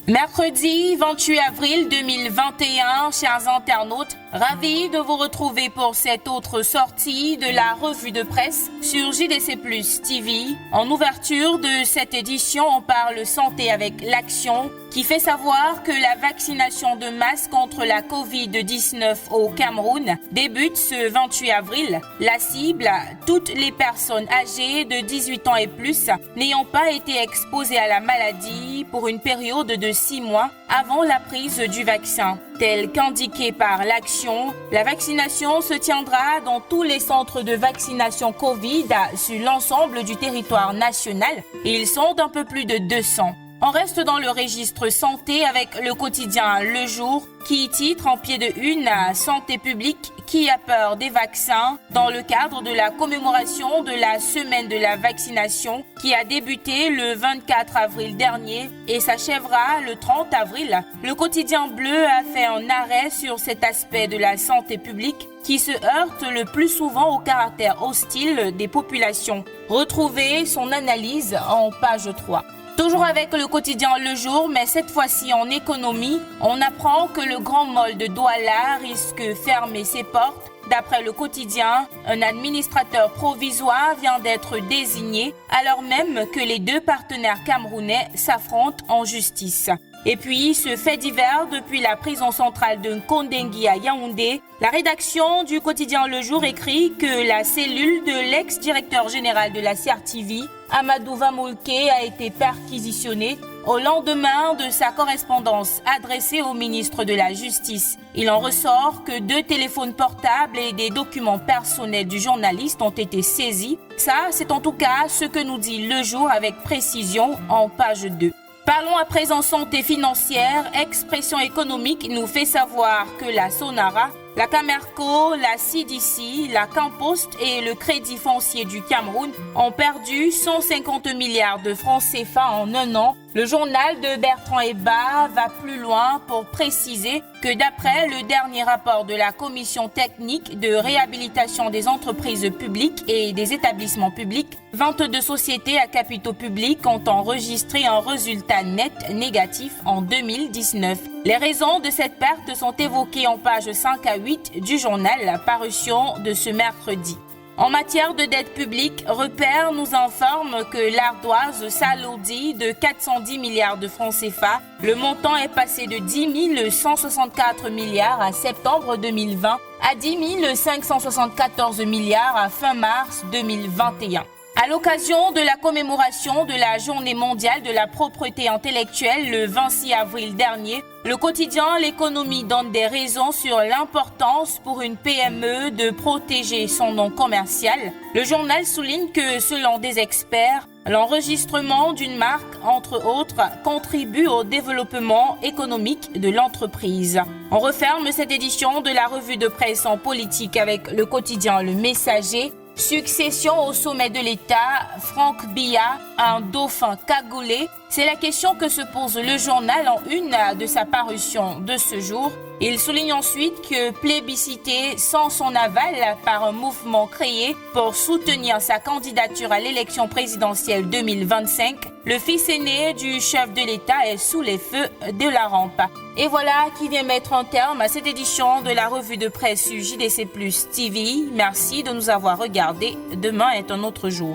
Mercredi 28 avril 2021, chers internautes, ravis de vous retrouver pour cette autre sortie de la revue de presse sur JDC Plus TV. En ouverture de cette édition, on parle santé avec l'Action qui fait savoir que la vaccination de masse contre la Covid-19 au Cameroun débute ce 28 avril. La cible, toutes les personnes âgées de 18 ans et plus n'ayant pas été exposées à la maladie pour une période de 6 mois avant la prise du vaccin. Tel qu'indiqué par l'Action, la vaccination se tiendra dans tous les centres de vaccination Covid sur l'ensemble du territoire national et ils sont d'un peu plus de 200. On reste dans le registre santé avec le quotidien Le Jour qui titre en pied de une « Santé publique qui a peur des vaccins » dans le cadre de la commémoration de la semaine de la vaccination qui a débuté le 24 avril dernier et s'achèvera le 30 avril. Le quotidien Bleu a fait un arrêt sur cet aspect de la santé publique qui se heurte le plus souvent au caractère hostile des populations. Retrouvez son analyse en page 3. Toujours avec le quotidien Le Jour, mais cette fois-ci en économie, on apprend que le Grand Mall de Douala risque de fermer ses portes. D'après le quotidien, un administrateur provisoire vient d'être désigné alors même que les deux partenaires camerounais s'affrontent en justice. Et puis, ce fait divers depuis la prison centrale de Nkondengui à Yaoundé, la rédaction du quotidien Le Jour écrit que la cellule de l'ex-directeur général de la CRTV, Amadou Vamoulke, a été perquisitionnée au lendemain de sa correspondance adressée au ministre de la Justice. Il en ressort que 2 téléphones portables et des documents personnels du journaliste ont été saisis. Ça, c'est en tout cas ce que nous dit Le Jour avec précision en page 2. Parlons à présent santé financière. Expression économique nous fait savoir que la Sonara, la Camerco, la CDC, la Campost et le Crédit foncier du Cameroun ont perdu 150 milliards de francs CFA en un an. Le journal de Bertrand Heba va plus loin pour préciser que d'après le dernier rapport de la Commission technique de réhabilitation des entreprises publiques et des établissements publics, 22 sociétés à capitaux publics ont enregistré un résultat net négatif en 2019. Les raisons de cette perte sont évoquées en pages 5 à 8 du journal, la parution de ce mercredi. En matière de dette publique, Repère nous informe que l'ardoise s'alourdit de 410 milliards de francs CFA. Le montant est passé de 10 164 milliards à septembre 2020 à 10 574 milliards à fin mars 2021. À l'occasion de la commémoration de la Journée mondiale de la propriété intellectuelle le 26 avril dernier, le quotidien L'économie donne des raisons sur l'importance pour une PME de protéger son nom commercial. Le journal souligne que, selon des experts, l'enregistrement d'une marque, entre autres, contribue au développement économique de l'entreprise. On referme cette édition de la revue de presse en politique avec le quotidien Le Messager. Succession au sommet de l'État, Franck Biya, un dauphin cagoulé, c'est la question que se pose le journal en une de sa parution de ce jour. Il souligne ensuite que plébiscité sans son aval par un mouvement créé pour soutenir sa candidature à l'élection présidentielle 2025, le fils aîné du chef de l'État est sous les feux de la rampe. Et voilà qui vient mettre un terme à cette édition de la revue de presse JDC Plus TV. Merci de nous avoir regardés. Demain est un autre jour.